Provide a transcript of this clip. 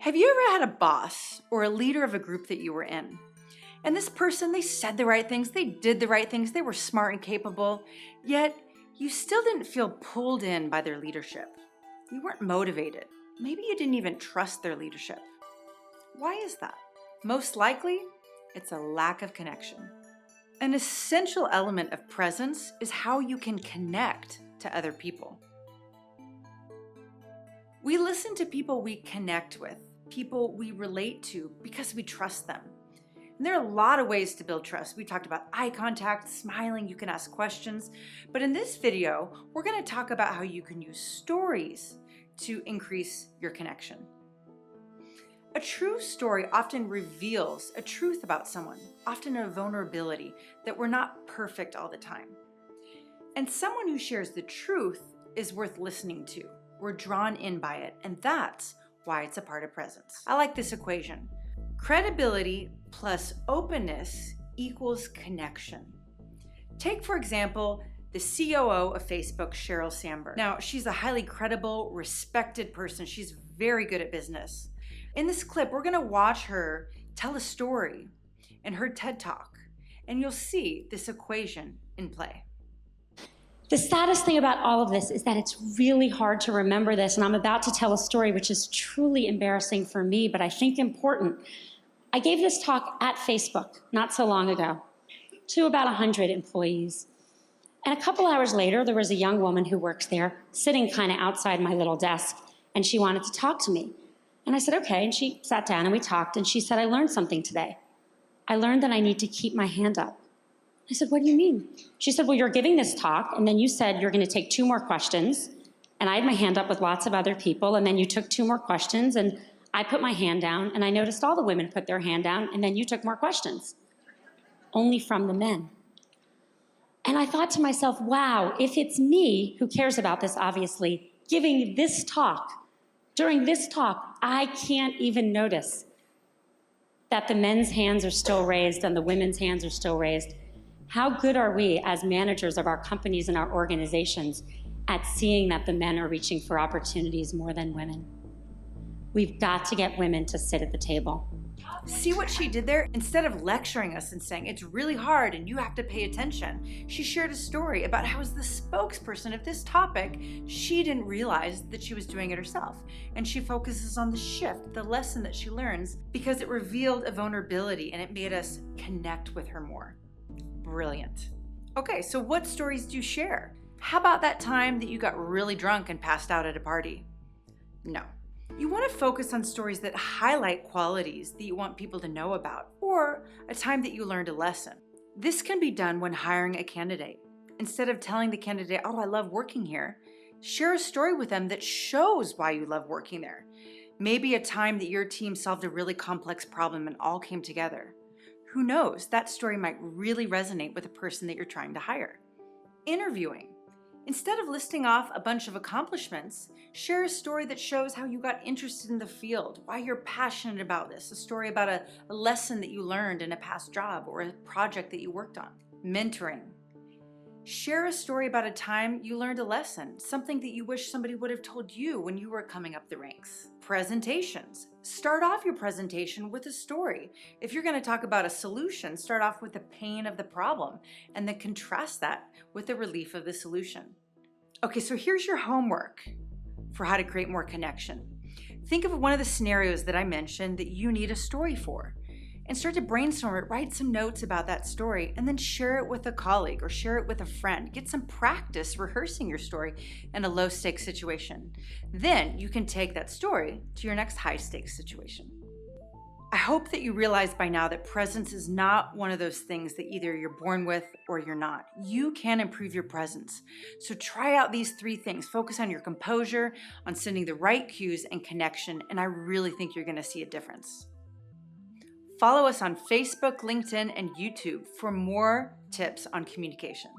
Have you ever had a boss or a leader of a group that you were in? And this person, they said the right things, they did the right things, they were smart and capable, yet you still didn't feel pulled in by their leadership. You weren't motivated. Maybe you didn't even trust their leadership. Why is that? Most likely, it's a lack of connection. An essential element of presence is how you can connect to other people. We listen to people we connect with, people we relate to because we trust them. And there are a lot of ways to build trust. We talked about eye contact, smiling, you can ask questions. But in this video, we're going to talk about how you can use stories to increase your connection. A true story often reveals a truth about someone, often a vulnerability that we're not perfect all the time. And someone who shares the truth is worth listening to. We're drawn in by it, and that's why it's a part of presence. I like this equation. Credibility plus openness equals connection. Take, for example, the COO of Facebook, Sheryl Sandberg. Now, she's a highly credible, respected person. She's very good at business. In this clip, we're gonna watch her tell a story in her TED Talk, and you'll see this equation in play. The saddest thing about all of this is that it's really hard to remember this, and I'm about to tell a story which is truly embarrassing for me, but I think important. I gave this talk at Facebook not so long ago to about 100 employees. And a couple hours later, there was a young woman who works there sitting kind of outside my little desk, and she wanted to talk to me. And I said, okay, and she sat down and we talked, and she said, I learned something today. I learned that I need to keep my hand up. I said, what do you mean? She said, well, you're giving this talk, and then you said you're going to take 2 more questions. And I had my hand up with lots of other people, and then you took 2 more questions, and I put my hand down, and I noticed all the women put their hand down, and then you took more questions. Only from the men. And I thought to myself, wow, if it's me, who cares about this, obviously, giving this talk, during this talk, I can't even notice that the men's hands are still raised and the women's hands are still raised. How good are we as managers of our companies and our organizations at seeing that the men are reaching for opportunities more than women? We've got to get women to sit at the table. See what she did there? Instead of lecturing us and saying it's really hard and you have to pay attention, she shared a story about how, as the spokesperson of this topic, she didn't realize that she was doing it herself. And she focuses on the shift, the lesson that she learns, because it revealed a vulnerability and it made us connect with her more. Brilliant. Okay, so what stories do you share? How about that time that you got really drunk and passed out at a party? No. You want to focus on stories that highlight qualities that you want people to know about, or a time that you learned a lesson. This can be done when hiring a candidate. Instead of telling the candidate, oh, I love working here, share a story with them that shows why you love working there. Maybe a time that your team solved a really complex problem and all came together. Who knows, that story might really resonate with the person that you're trying to hire. Interviewing. Instead of listing off a bunch of accomplishments, share a story that shows how you got interested in the field, why you're passionate about this, a story about a lesson that you learned in a past job or a project that you worked on. Mentoring. Share a story about a time you learned a lesson, something that you wish somebody would have told you when you were coming up the ranks. Presentations. Start off your presentation with a story. If you're going to talk about a solution, start off with the pain of the problem and then contrast that with the relief of the solution. Okay, so here's your homework for how to create more connection. Think of one of the scenarios that I mentioned that you need a story for, and start to brainstorm it, write some notes about that story, and then share it with a colleague or share it with a friend. Get some practice rehearsing your story in a low-stakes situation. Then you can take that story to your next high-stakes situation. I hope that you realize by now that presence is not one of those things that either you're born with or you're not. You can improve your presence. So try out these 3 things. Focus on your composure, on sending the right cues and connection, and I really think you're going to see a difference. Follow us on Facebook, LinkedIn, and YouTube for more tips on communication.